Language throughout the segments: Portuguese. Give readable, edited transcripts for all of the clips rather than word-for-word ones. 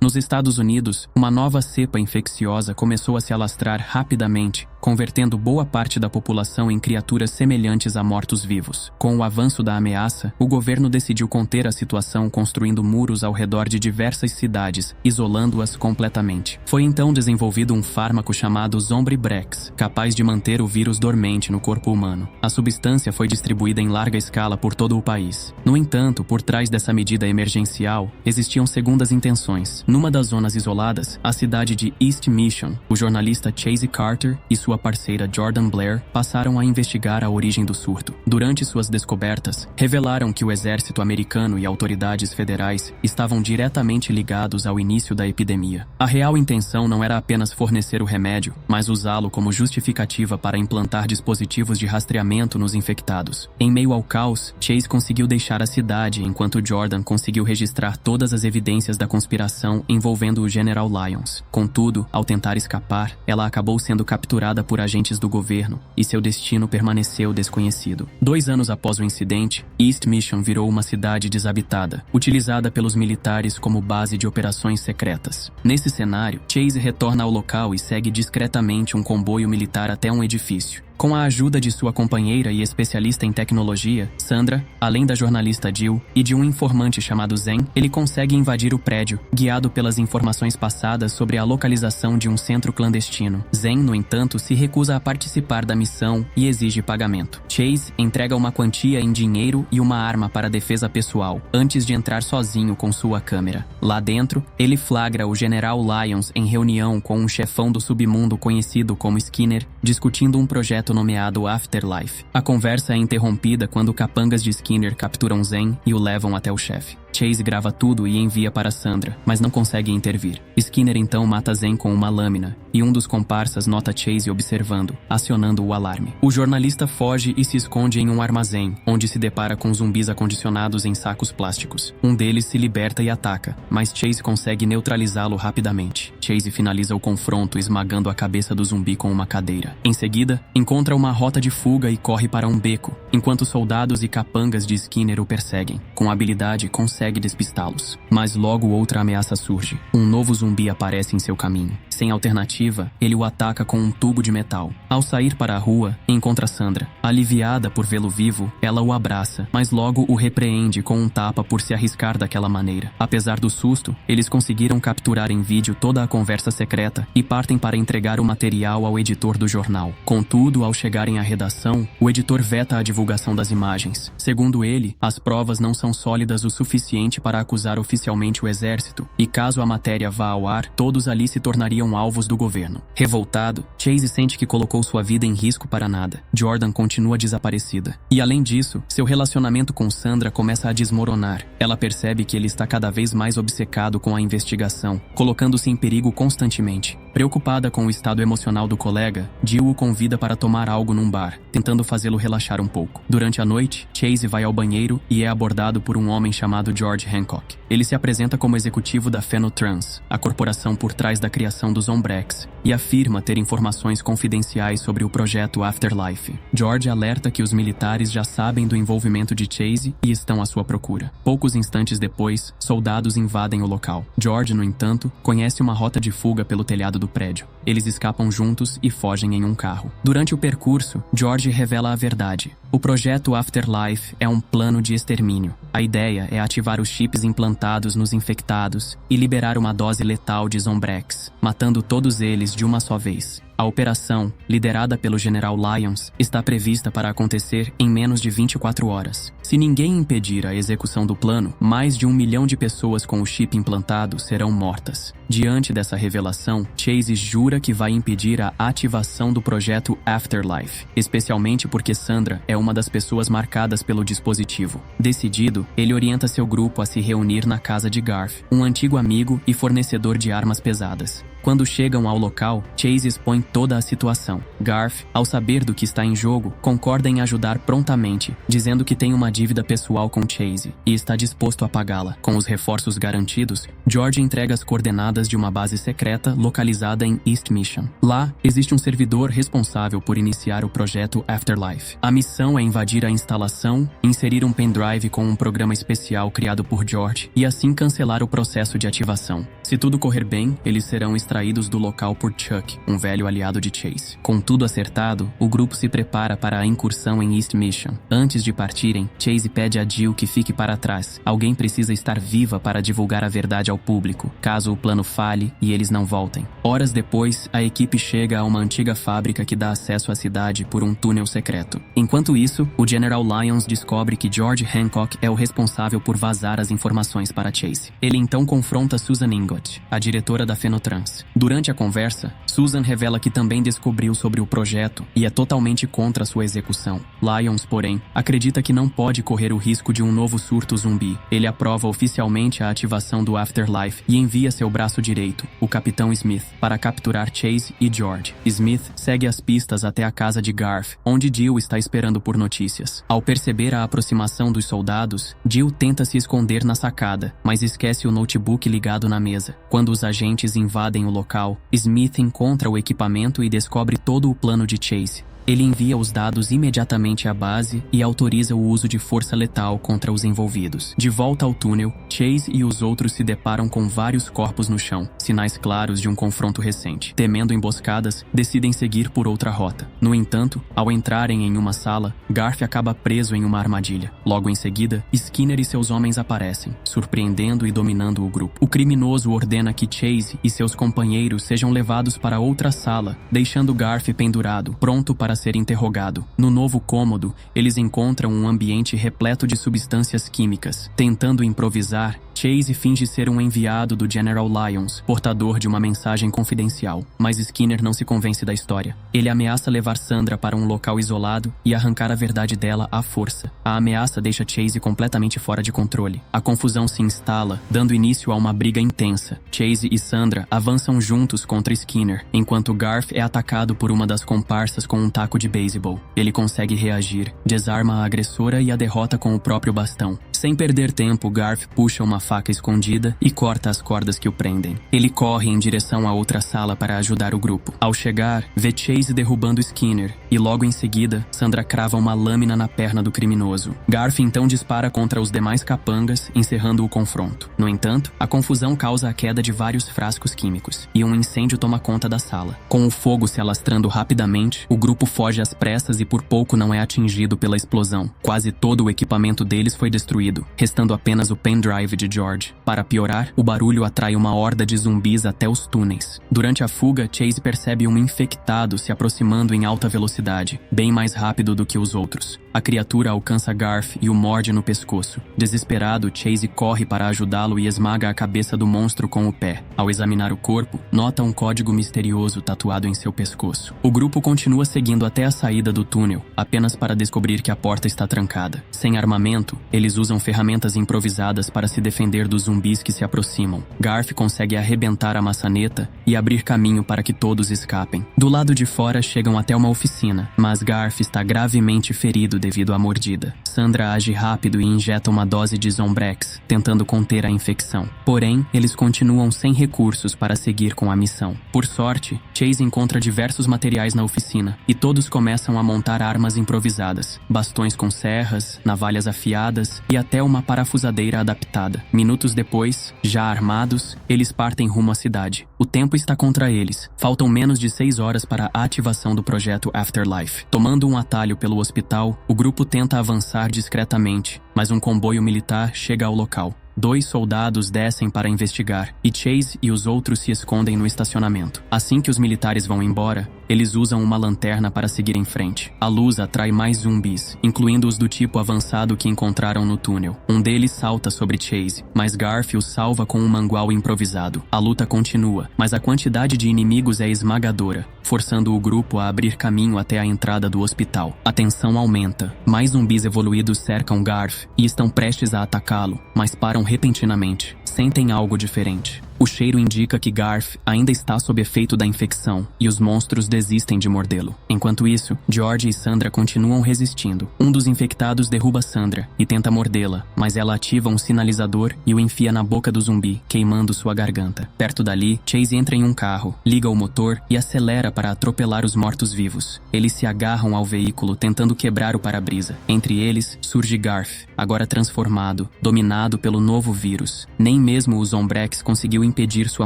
Nos Estados Unidos, uma nova cepa infecciosa começou a se alastrar rapidamente, convertendo boa parte da população em criaturas semelhantes a mortos-vivos. Com o avanço da ameaça, o governo decidiu conter a situação construindo muros ao redor de diversas cidades, isolando-as completamente. Foi então desenvolvido um fármaco chamado Zombrebrex, capaz de manter o vírus dormente no corpo humano. A substância foi distribuída em larga escala por todo o país. No entanto, por trás dessa medida emergencial, existiam segundas intenções. Numa das zonas isoladas, a cidade de East Mission, o jornalista Chase Carter e sua parceira Jordan Blair passaram a investigar a origem do surto. Durante suas descobertas, revelaram que o exército americano e autoridades federais estavam diretamente ligados ao início da epidemia. A real intenção não era apenas fornecer o remédio, mas usá-lo como justificativa para implantar dispositivos de rastreamento nos infectados. Em meio ao caos, Chase conseguiu deixar a cidade, enquanto Jordan conseguiu registrar todas as evidências da conspiração envolvendo o General Lyons. Contudo, ao tentar escapar, ela acabou sendo capturada por agentes do governo e seu destino permaneceu desconhecido. 2 anos após o incidente, East Mission virou uma cidade desabitada, utilizada pelos militares como base de operações secretas. Nesse cenário, Chase retorna ao local e segue discretamente um comboio militar até um edifício. Com a ajuda de sua companheira e especialista em tecnologia, Sandra, além da jornalista Jill e de um informante chamado Zen, ele consegue invadir o prédio, guiado pelas informações passadas sobre a localização de um centro clandestino. Zen, no entanto, se recusa a participar da missão e exige pagamento. Chase entrega uma quantia em dinheiro e uma arma para defesa pessoal, antes de entrar sozinho com sua câmera. Lá dentro, ele flagra o General Lyons em reunião com um chefão do submundo conhecido como Skinner, discutindo um projeto nomeado Afterlife. A conversa é interrompida quando capangas de Skinner capturam Zen e o levam até o chefe. Chase grava tudo e envia para Sandra, mas não consegue intervir. Skinner então mata Zen com uma lâmina, e um dos comparsas nota Chase observando, acionando o alarme. O jornalista foge e se esconde em um armazém, onde se depara com zumbis acondicionados em sacos plásticos. Um deles se liberta e ataca, mas Chase consegue neutralizá-lo rapidamente. Chase finaliza o confronto esmagando a cabeça do zumbi com uma cadeira. Em seguida, encontra uma rota de fuga e corre para um beco, enquanto soldados e capangas de Skinner o perseguem. Com habilidade, consegue despistá-los. Mas logo outra ameaça surge. Um novo zumbi aparece em seu caminho. Sem alternativa, ele o ataca com um tubo de metal. Ao sair para a rua, encontra Sandra. Aliviada por vê-lo vivo, ela o abraça, mas logo o repreende com um tapa por se arriscar daquela maneira. Apesar do susto, eles conseguiram capturar em vídeo toda a conversa secreta e partem para entregar o material ao editor do jornal. Contudo, ao chegarem à redação, o editor veta a divulgação das imagens. Segundo ele, as provas não são sólidas o suficiente para acusar oficialmente o exército, e caso a matéria vá ao ar, todos ali se tornariam alvos do governo. Revoltado, Chase sente que colocou sua vida em risco para nada. Jordan continua desaparecida. E além disso, seu relacionamento com Sandra começa a desmoronar. Ela percebe que ele está cada vez mais obcecado com a investigação, colocando-se em perigo constantemente. Preocupada com o estado emocional do colega, Jill o convida para tomar algo num bar, tentando fazê-lo relaxar um pouco. Durante a noite, Chase vai ao banheiro e é abordado por um homem chamado George Hancock. Ele se apresenta como executivo da Phenotrans, a corporação por trás da criação dos Zombrex, e afirma ter informações confidenciais sobre o projeto Afterlife. George alerta que os militares já sabem do envolvimento de Chase e estão à sua procura. Poucos instantes depois, soldados invadem o local. George, no entanto, conhece uma rota de fuga pelo telhado do prédio. Eles escapam juntos e fogem em um carro. Durante o percurso, George revela a verdade. O projeto Afterlife é um plano de extermínio. A ideia é ativar os chips implantados nos infectados e liberar uma dose letal de Zombrex, matando todos eles de uma só vez. A operação, liderada pelo General Lyons, está prevista para acontecer em menos de 24 horas. Se ninguém impedir a execução do plano, mais de 1 milhão de pessoas com o chip implantado serão mortas. Diante dessa revelação, Chase jura que vai impedir a ativação do projeto Afterlife, especialmente porque Sandra é uma das pessoas marcadas pelo dispositivo. Decidido, ele orienta seu grupo a se reunir na casa de Garth, um antigo amigo e fornecedor de armas pesadas. Quando chegam ao local, Chase expõe toda a situação. Garf, ao saber do que está em jogo, concorda em ajudar prontamente, dizendo que tem uma dívida pessoal com Chase e está disposto a pagá-la. Com os reforços garantidos, George entrega as coordenadas de uma base secreta localizada em East Mission. Lá, existe um servidor responsável por iniciar o projeto Afterlife. A missão é invadir a instalação, inserir um pendrive com um programa especial criado por George e assim cancelar o processo de ativação. Se tudo correr bem, eles serão extraídos do local por Chuck, um velho aliado de Chase. Com tudo acertado, o grupo se prepara para a incursão em East Mission. Antes de partirem, Chase pede a Jill que fique para trás. Alguém precisa estar viva para divulgar a verdade ao público, caso o plano falhe e eles não voltem. Horas depois, a equipe chega a uma antiga fábrica que dá acesso à cidade por um túnel secreto. Enquanto isso, o General Lyons descobre que George Hancock é o responsável por vazar as informações para Chase. Ele então confronta Susan Ingot, a diretora da Fenotrans. Durante a conversa, Susan revela que também descobriu sobre o projeto e é totalmente contra sua execução. Lyons, porém, acredita que não pode correr o risco de um novo surto zumbi. Ele aprova oficialmente a ativação do Afterlife e envia seu braço direito, o Capitão Smith, para capturar Chase e George. Smith segue as pistas até a casa de Garf, onde Jill está esperando por notícias. Ao perceber a aproximação dos soldados, Jill tenta se esconder na sacada, mas esquece o notebook ligado na mesa. Quando os agentes invadem o local, Smith encontra o equipamento e descobre todo o plano de Chase. Ele envia os dados imediatamente à base e autoriza o uso de força letal contra os envolvidos. De volta ao túnel, Chase e os outros se deparam com vários corpos no chão, sinais claros de um confronto recente. Temendo emboscadas, decidem seguir por outra rota. No entanto, ao entrarem em uma sala, Garf acaba preso em uma armadilha. Logo em seguida, Skinner e seus homens aparecem, surpreendendo e dominando o grupo. O criminoso ordena que Chase e seus companheiros sejam levados para outra sala, deixando Garf pendurado, pronto para ser interrogado. No novo cômodo, eles encontram um ambiente repleto de substâncias químicas. Tentando improvisar, Chase finge ser um enviado do General Lyons, portador de uma mensagem confidencial, mas Skinner não se convence da história. Ele ameaça levar Sandra para um local isolado e arrancar a verdade dela à força. A ameaça deixa Chase completamente fora de controle. A confusão se instala, dando início a uma briga intensa. Chase e Sandra avançam juntos contra Skinner, enquanto Garf é atacado por uma das comparsas com um taco de beisebol. Ele consegue reagir, desarma a agressora e a derrota com o próprio bastão. Sem perder tempo, Garf puxa uma faca escondida e corta as cordas que o prendem. Ele corre em direção a outra sala para ajudar o grupo. Ao chegar, vê Chase derrubando Skinner e logo em seguida, Sandra crava uma lâmina na perna do criminoso. Garf então dispara contra os demais capangas, encerrando o confronto. No entanto, a confusão causa a queda de vários frascos químicos e um incêndio toma conta da sala. Com o fogo se alastrando rapidamente, o grupo foge às pressas e por pouco não é atingido pela explosão. Quase todo o equipamento deles foi destruído, restando apenas o pendrive de George. Para piorar, o barulho atrai uma horda de zumbis até os túneis. Durante a fuga, Chase percebe um infectado se aproximando em alta velocidade, bem mais rápido do que os outros. A criatura alcança Garf e o morde no pescoço. Desesperado, Chase corre para ajudá-lo e esmaga a cabeça do monstro com o pé. Ao examinar o corpo, nota um código misterioso tatuado em seu pescoço. O grupo continua seguindo até a saída do túnel, apenas para descobrir que a porta está trancada. Sem armamento, eles usam ferramentas improvisadas para se defender dos zumbis que se aproximam. Garf consegue arrebentar a maçaneta e abrir caminho para que todos escapem. Do lado de fora chegam até uma oficina, mas Garf está gravemente ferido devido à mordida. Sandra age rápido e injeta uma dose de Zombrex, tentando conter a infecção. Porém, eles continuam sem recursos para seguir com a missão. Por sorte, Chase encontra diversos materiais na oficina e todos começam a montar armas improvisadas, bastões com serras, navalhas afiadas e até uma parafusadeira adaptada. Minutos depois, já armados, eles partem rumo à cidade. O tempo está contra eles. Faltam menos de 6 horas para a ativação do projeto Afterlife. Tomando um atalho pelo hospital, o grupo tenta avançar discretamente, mas um comboio militar chega ao local. 2 soldados descem para investigar e Chase e os outros se escondem no estacionamento. Assim que os militares vão embora, eles usam uma lanterna para seguir em frente. A luz atrai mais zumbis, incluindo os do tipo avançado que encontraram no túnel. Um deles salta sobre Chase, mas Garf o salva com um mangual improvisado. A luta continua, mas a quantidade de inimigos é esmagadora, forçando o grupo a abrir caminho até a entrada do hospital. A tensão aumenta. Mais zumbis evoluídos cercam Garf e estão prestes a atacá-lo, mas param repentinamente. Sentem algo diferente. O cheiro indica que Garth ainda está sob efeito da infecção e os monstros desistem de mordê-lo. Enquanto isso, George e Sandra continuam resistindo. Um dos infectados derruba Sandra e tenta mordê-la, mas ela ativa um sinalizador e o enfia na boca do zumbi, queimando sua garganta. Perto dali, Chase entra em um carro, liga o motor e acelera para atropelar os mortos-vivos. Eles se agarram ao veículo, tentando quebrar o para-brisa. Entre eles, surge Garth, agora transformado, dominado pelo novo vírus. Nem mesmo o Zombrex conseguiu impedir sua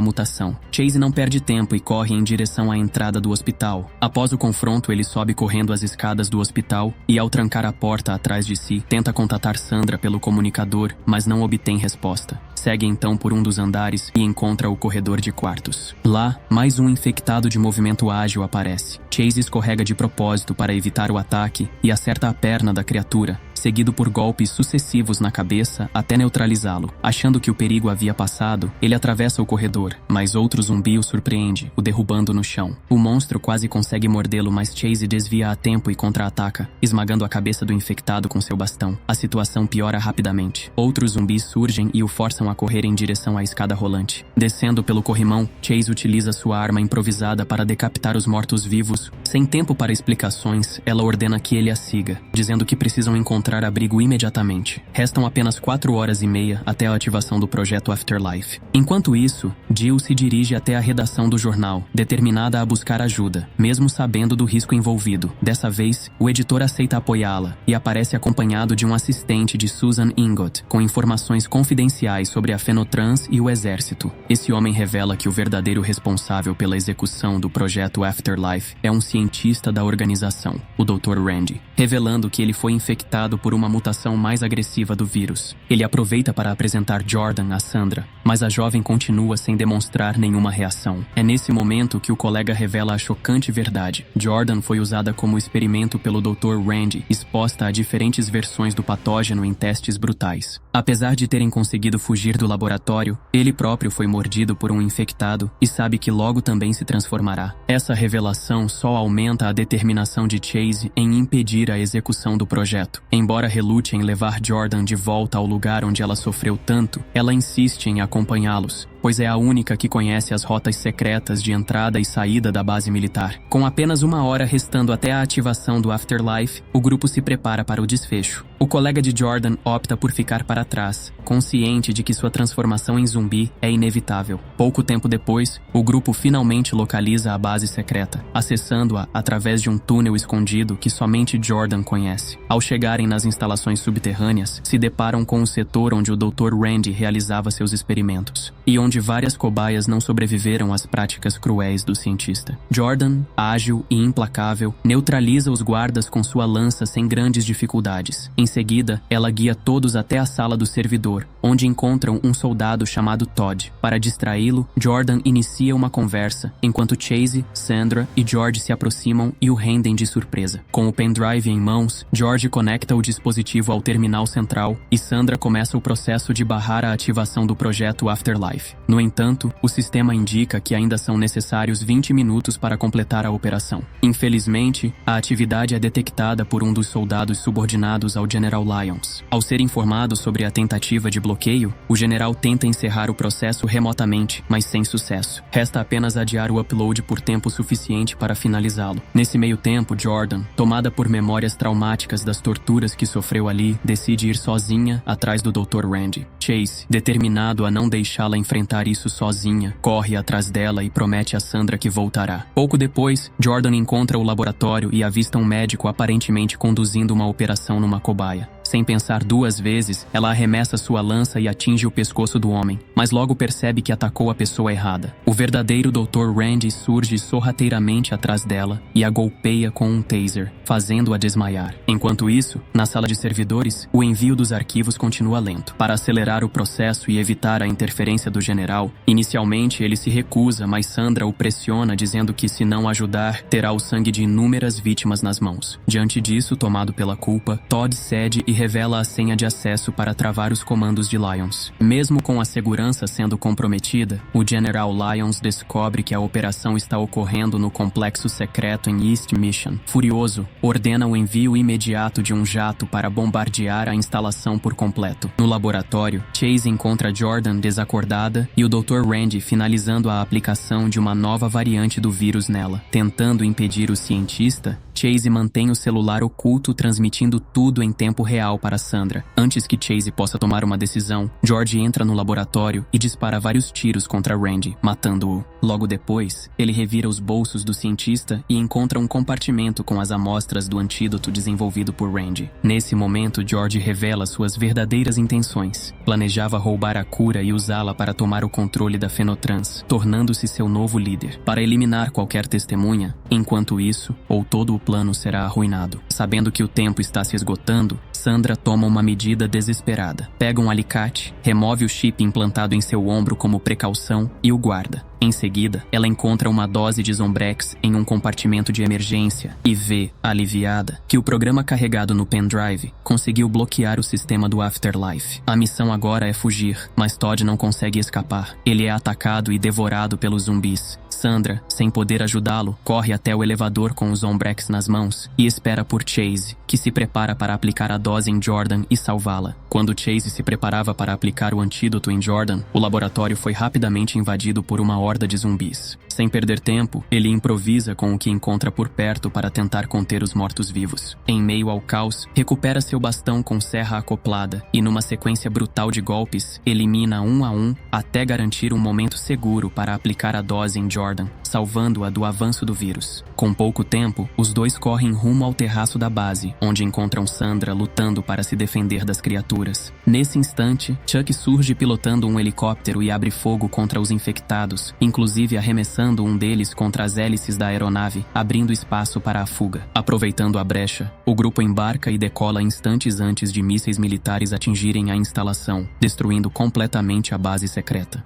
mutação. Chase não perde tempo e corre em direção à entrada do hospital. Após o confronto, ele sobe correndo as escadas do hospital e, ao trancar a porta atrás de si, tenta contatar Sandra pelo comunicador, mas não obtém resposta. Segue então por um dos andares e encontra o corredor de quartos. Lá, mais um infectado de movimento ágil aparece. Chase escorrega de propósito para evitar o ataque e acerta a perna da criatura, seguido por golpes sucessivos na cabeça até neutralizá-lo. Achando que o perigo havia passado, ele atravessa o corredor, mas outro zumbi o surpreende, o derrubando no chão. O monstro quase consegue mordê-lo, mas Chase desvia a tempo e contra-ataca, esmagando a cabeça do infectado com seu bastão. A situação piora rapidamente. Outros zumbis surgem e o forçam a correr em direção à escada rolante. Descendo pelo corrimão, Chase utiliza sua arma improvisada para decapitar os mortos-vivos. Sem tempo para explicações, ela ordena que ele a siga, dizendo que precisam encontrar abrigo imediatamente. Restam apenas 4 horas e meia até a ativação do projeto Afterlife. Enquanto isso, Jill se dirige até a redação do jornal, determinada a buscar ajuda, mesmo sabendo do risco envolvido. Dessa vez, o editor aceita apoiá-la e aparece acompanhado de um assistente de Susan Ingot, com informações confidenciais sobre a Fenotrans e o exército. Esse homem revela que o verdadeiro responsável pela execução do projeto Afterlife é um cientista da organização, o Dr. Randy, revelando que ele foi infectado por uma mutação mais agressiva do vírus. Ele aproveita para apresentar Jordan a Sandra, mas a jovem continua sem demonstrar nenhuma reação. É nesse momento que o colega revela a chocante verdade. Jordan foi usada como experimento pelo Dr. Randy, exposta a diferentes versões do patógeno em testes brutais. Apesar de terem conseguido fugir do laboratório, ele próprio foi mordido por um infectado e sabe que logo também se transformará. Essa revelação só aumenta a determinação de Chase em impedir a execução do projeto. Embora relute em levar Jordan de volta ao lugar onde ela sofreu tanto, ela insiste em acompanhá-los, pois é a única que conhece as rotas secretas de entrada e saída da base militar. Com apenas 1 hora restando até a ativação do Afterlife, o grupo se prepara para o desfecho. O colega de Jordan opta por ficar para trás, consciente de que sua transformação em zumbi é inevitável. Pouco tempo depois, o grupo finalmente localiza a base secreta, acessando-a através de um túnel escondido que somente Jordan conhece. Ao chegarem nas instalações subterrâneas, se deparam com o setor onde o Dr. Randy realizava seus experimentos, e onde várias cobaias não sobreviveram às práticas cruéis do cientista. Jordan, ágil e implacável, neutraliza os guardas com sua lança sem grandes dificuldades. Em seguida, ela guia todos até a sala do servidor, onde encontram um soldado chamado Todd. Para distraí-lo, Jordan inicia uma conversa, enquanto Chase, Sandra e George se aproximam e o rendem de surpresa. Com o pendrive em mãos, George conecta o dispositivo ao terminal central e Sandra começa o processo de barrar a ativação do projeto Afterlife. No entanto, o sistema indica que ainda são necessários 20 minutos para completar a operação. Infelizmente, a atividade é detectada por um dos soldados subordinados ao General Lyons. Ao ser informado sobre a tentativa de bloqueio, o general tenta encerrar o processo remotamente, mas sem sucesso. Resta apenas adiar o upload por tempo suficiente para finalizá-lo. Nesse meio tempo, Jordan, tomada por memórias traumáticas das torturas que sofreu ali, decide ir sozinha atrás do Dr. Randy. Chase, determinado a não deixá-la enfrentar isso sozinha, corre atrás dela e promete a Sandra que voltará. Pouco depois, Jordan encontra o laboratório e avista um médico aparentemente conduzindo uma operação numa cobaia. Sem pensar 2 vezes, ela arremessa sua lança e atinge o pescoço do homem, mas logo percebe que atacou a pessoa errada. O verdadeiro Dr. Randy surge sorrateiramente atrás dela e a golpeia com um taser, fazendo-a desmaiar. Enquanto isso, na sala de servidores, o envio dos arquivos continua lento. Para acelerar o processo e evitar a interferência do general, inicialmente ele se recusa, mas Sandra o pressiona dizendo que se não ajudar, terá o sangue de inúmeras vítimas nas mãos. Diante disso, tomado pela culpa, Todd cede e revela a senha de acesso para travar os comandos de Lyons. Mesmo com a segurança sendo comprometida, o General Lyons descobre que a operação está ocorrendo no complexo secreto em East Mission. Furioso, ordena o envio imediato de um jato para bombardear a instalação por completo. No laboratório, Chase encontra Jordan desacordada e o Dr. Randy finalizando a aplicação de uma nova variante do vírus nela. Tentando impedir o cientista, Chase mantém o celular oculto, transmitindo tudo em tempo real para Sandra. Antes que Chase possa tomar uma decisão, George entra no laboratório e dispara vários tiros contra Randy, matando-o. Logo depois, ele revira os bolsos do cientista e encontra um compartimento com as amostras do antídoto desenvolvido por Randy. Nesse momento, George revela suas verdadeiras intenções. Planejava roubar a cura e usá-la para tomar o controle da Fenotrans, tornando-se seu novo líder, para eliminar qualquer testemunha. Enquanto isso, ou todo o plano será arruinado. Sabendo que o tempo está se esgotando, Sandra toma uma medida desesperada. Pega um alicate, remove o chip implantado em seu ombro como precaução e o guarda. Em seguida, ela encontra uma dose de Zombrex em um compartimento de emergência e vê, aliviada, que o programa carregado no pendrive conseguiu bloquear o sistema do Afterlife. A missão agora é fugir, mas Todd não consegue escapar. Ele é atacado e devorado pelos zumbis. Sandra, sem poder ajudá-lo, corre até o elevador com o Zombrex nas mãos e espera por Chase, que se prepara para aplicar a dose em Jordan e salvá-la. Quando Chase se preparava para aplicar o antídoto em Jordan, o laboratório foi rapidamente invadido por uma horda de zumbis. Sem perder tempo, ele improvisa com o que encontra por perto para tentar conter os mortos-vivos. Em meio ao caos, recupera seu bastão com serra acoplada e, numa sequência brutal de golpes, elimina um a um até garantir um momento seguro para aplicar a dose em Jordan, salvando-a do avanço do vírus. Com pouco tempo, os dois correm rumo ao terraço da base, onde encontram Sandra lutando para se defender das criaturas. Nesse instante, Chuck surge pilotando um helicóptero e abre fogo contra os infectados, inclusive arremessando um deles contra as hélices da aeronave, abrindo espaço para a fuga. Aproveitando a brecha, o grupo embarca e decola instantes antes de mísseis militares atingirem a instalação, destruindo completamente a base secreta.